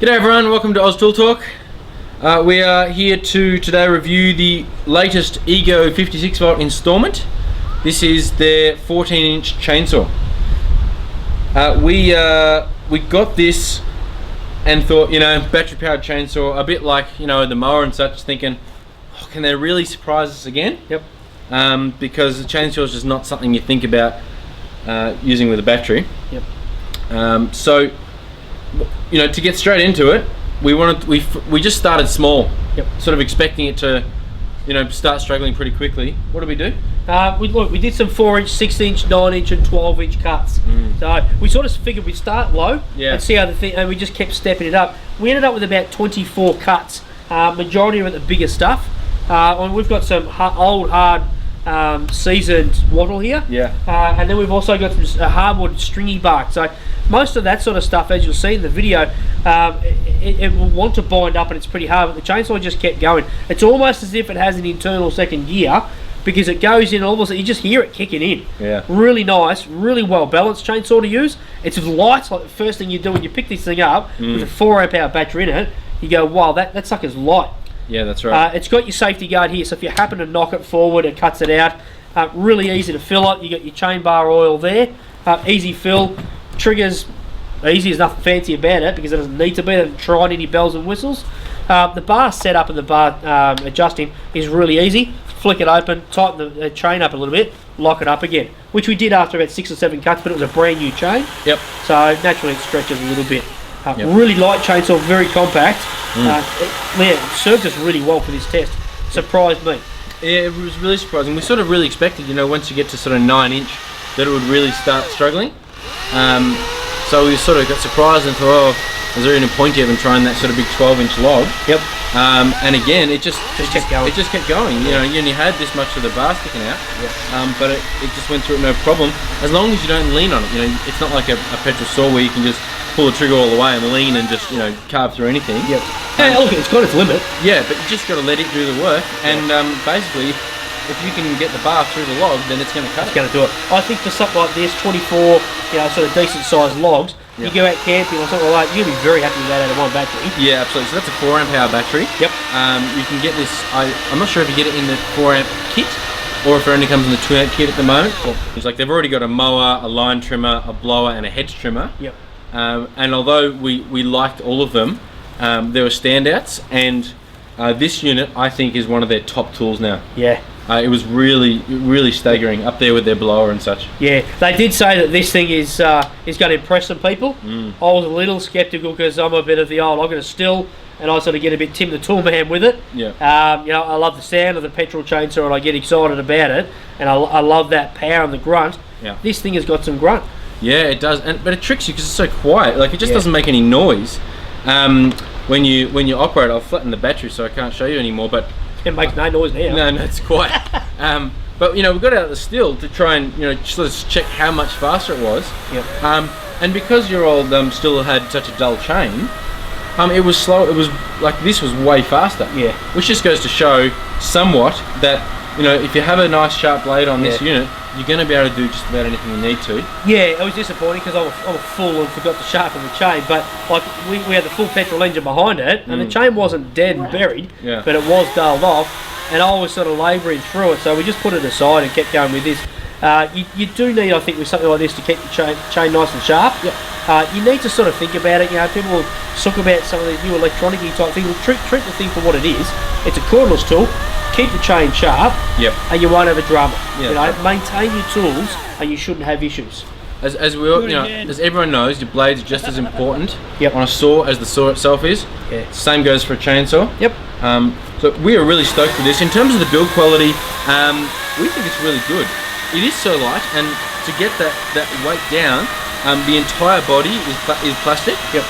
G'day everyone, welcome to Oz Tool Talk. We are here to today review the latest Ego 56 volt installment. This is their 14-inch chainsaw. We got this and thought, battery powered chainsaw, a bit like, the mower and such, thinking, oh, can they really surprise us again? Yep. Because the chainsaw is just not something you think about using with a battery. Yep. So, to get straight into it, we just started small. Yep. Sort of expecting it to, start struggling pretty quickly. What did we do? We did some 4-inch, 6-inch, 9-inch, and 12-inch cuts. So we sort of figured we'd start low and see how the thing, and we just kept stepping it up. We ended up with about 24 cuts. Majority of it the bigger stuff. And we've got some old hard seasoned wattle here. Yeah. And then we've also got some hardwood stringy bark. So most of that sort of stuff, as you'll see in the video, it will want to bind up and it's pretty hard, but the chainsaw just kept going. It's almost as if it has an internal second gear, because it goes in and all of a sudden you just hear it kicking in. Yeah. Really nice, really well balanced chainsaw to use. It's light. Like the first thing you do when you pick this thing up with a 4 amp hour battery in it, you go, wow, that sucker's light. Yeah, that's right. It's got your safety guard here, so if you happen to knock it forward, it cuts it out. Really easy to fill it. You got your chain bar oil there. Easy fill. Triggers easy. There's nothing fancy about it because it doesn't need to be. They haven't tried any bells and whistles. The bar setup and the bar adjusting is really easy. Flick it open, tighten the chain up a little bit, lock it up again, which we did after about 6 or 7 cuts, but it was a brand new chain. Yep. So naturally it stretches a little bit. Really light chainsaw, very compact. It served us really well for this test. Surprised me. Yeah, it was really surprising. We sort of really expected, once you get to sort of 9-inch, that it would really start struggling. So we sort of got surprised and thought, oh, is there any point even trying that sort of big 12-inch log? Yep. And again, it just kept going. It just kept going. You only had this much of the bar sticking out. Yep. But it just went through it no problem, as long as you don't lean on it. It's not like a petrol saw where you can just pull the trigger all the way and lean and just carve through anything. Yep. Look, it's got its limit. Yeah, but you just got to let it do the work, and basically, if you can get the bar through the log, then it's going to cut. It's going to do it. I think for something like this, 24, sort of decent sized logs, you go out camping or something like that, you'll be very happy with that out of one battery. Yeah, absolutely. So that's a 4 amp hour battery. Yep. You can get this. I'm not sure if you get it in the 4 amp kit, or if it only comes in the 2 amp kit at the moment. It's like they've already got a mower, a line trimmer, a blower, and a hedge trimmer. Yep. And although we liked all of them, there were standouts, and this unit I think is one of their top tools now. Yeah. It was really staggering, up there with their blower and such. Yeah, they did say that this thing is going to impress some people. I was a little skeptical because I'm a bit of the old, I'm going to still, and I sort of get a bit Tim the Tool Man with it. Yeah. I love the sound of the petrol chainsaw and I get excited about it, and I love that power and the grunt. Yeah. This thing has got some grunt. Yeah, it does, but it tricks you because it's so quiet. Like, it just doesn't make any noise. When you operate, I'll flatten the battery so I can't show you anymore. But it makes no noise now. No, it's quiet. But we got out the still to try and sort of check how much faster it was. Yep. And because your old still had such a dull chain, it was slow. It was like this was way faster. Yeah. Which just goes to show somewhat that if you have a nice sharp blade on this unit, you're going to be able to do just about anything you need to. Yeah, it was disappointing because I was full and forgot to sharpen the chain, but like we had the full petrol engine behind it, and the chain wasn't dead and buried, but it was dulled off, and I was sort of labouring through it, so we just put it aside and kept going with this. You do need, I think, with something like this to keep the chain nice and sharp. Yeah. You need to sort of think about it. People will talk about some of these new electronic-y type things. Treat the thing for what it is. It's a cordless tool. Keep the chain sharp, and you won't have a drama. Maintain your tools, and you shouldn't have issues. As we all, as everyone knows, your blades are just as important on a saw as the saw itself is. Yeah. Same goes for a chainsaw. Yep. So we are really stoked for this. In terms of the build quality, we think it's really good. It is so light, and to get that weight down, the entire body is plastic. Yep.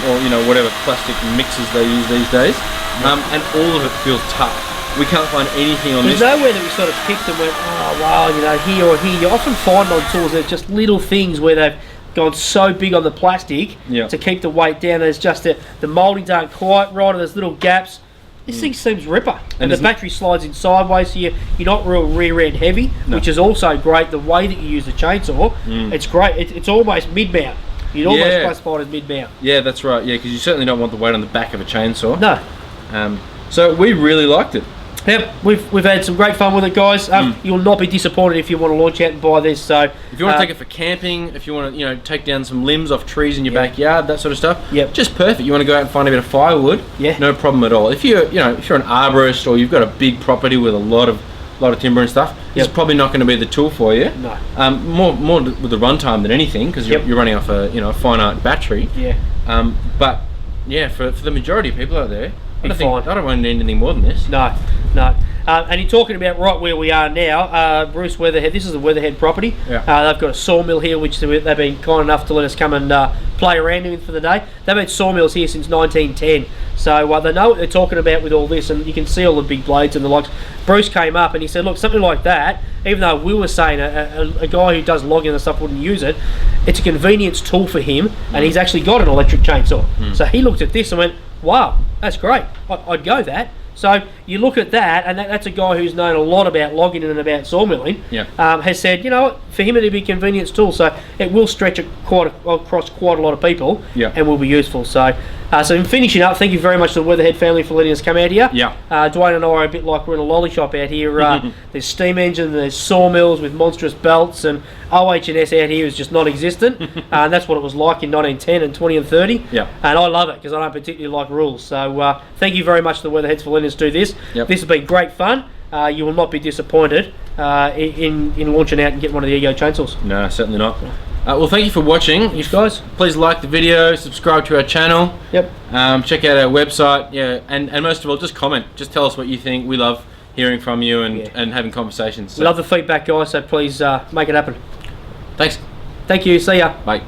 Or whatever plastic mixes they use these days, and all of it feels tough. We can't find anything on this. There's nowhere that we sort of picked and went, oh wow, here or here. You often find on tools that just little things where they've gone so big on the plastic to keep the weight down. There's just the mouldings aren't quite right, or there's little gaps. This thing seems ripper, and the battery slides in sideways, so you're not real rear end heavy, which is also great. The way that you use the chainsaw, it's great. It's almost mid mount. You'd almost classify it as mid-mount. Yeah, that's right. Yeah, because you certainly don't want the weight on the back of a chainsaw. No. So we really liked it. Yep, we've had some great fun with it, guys. You'll not be disappointed if you want to launch out and buy this. So if you want to take it for camping, if you want to, take down some limbs off trees in your backyard, that sort of stuff. Yep. Just perfect. You want to go out and find a bit of firewood. Yeah. No problem at all. If you're an arborist or you've got a big property with a lot of timber and stuff, it's probably not going to be the tool for you. No. More with the runtime than anything, because you're running off a finite battery. Yeah. But yeah, for the majority of people out there, I don't want to need anything more than this. No. And you're talking about right where we are now, Bruce Weatherhead. This is a Weatherhead property. Yeah. They've got a sawmill here, which they've been kind enough to let us come and play around with for the day. They've had sawmills here since 1910, so they know what they're talking about with all this, and you can see all the big blades and the likes. Bruce came up and he said, look, something like that, even though we were saying a guy who does logging and stuff wouldn't use it, it's a convenience tool for him, and he's actually got an electric chainsaw. So he looked at this and went, wow, that's great, I'd go that. So you look at that, and that's a guy who's known a lot about logging and about sawmilling. Has said, you know what, for him it'd be a convenience tool, so it will stretch across quite a lot of people, and will be useful. So in finishing up, thank you very much to the Weatherhead family for letting us come out here. Dwayne and I are a bit like we're in a lolly shop out here. There's steam engines, there's sawmills with monstrous belts, and OH&S out here is just non-existent. And that's what it was like in 1910 and 20 and 30. And I love it because I don't particularly like rules. So thank you very much to the Weatherheads for letting us do this. This has been great fun. You will not be disappointed in launching out and getting one of the Ego chainsaws. No, certainly not. Well, thank you for watching. Thanks, guys. Please like the video, subscribe to our channel. Check out our website. And most of all, just comment. Just tell us what you think. We love hearing from you and having conversations. So. We love the feedback, guys, so please make it happen. Thanks. Thank you. See ya. Bye.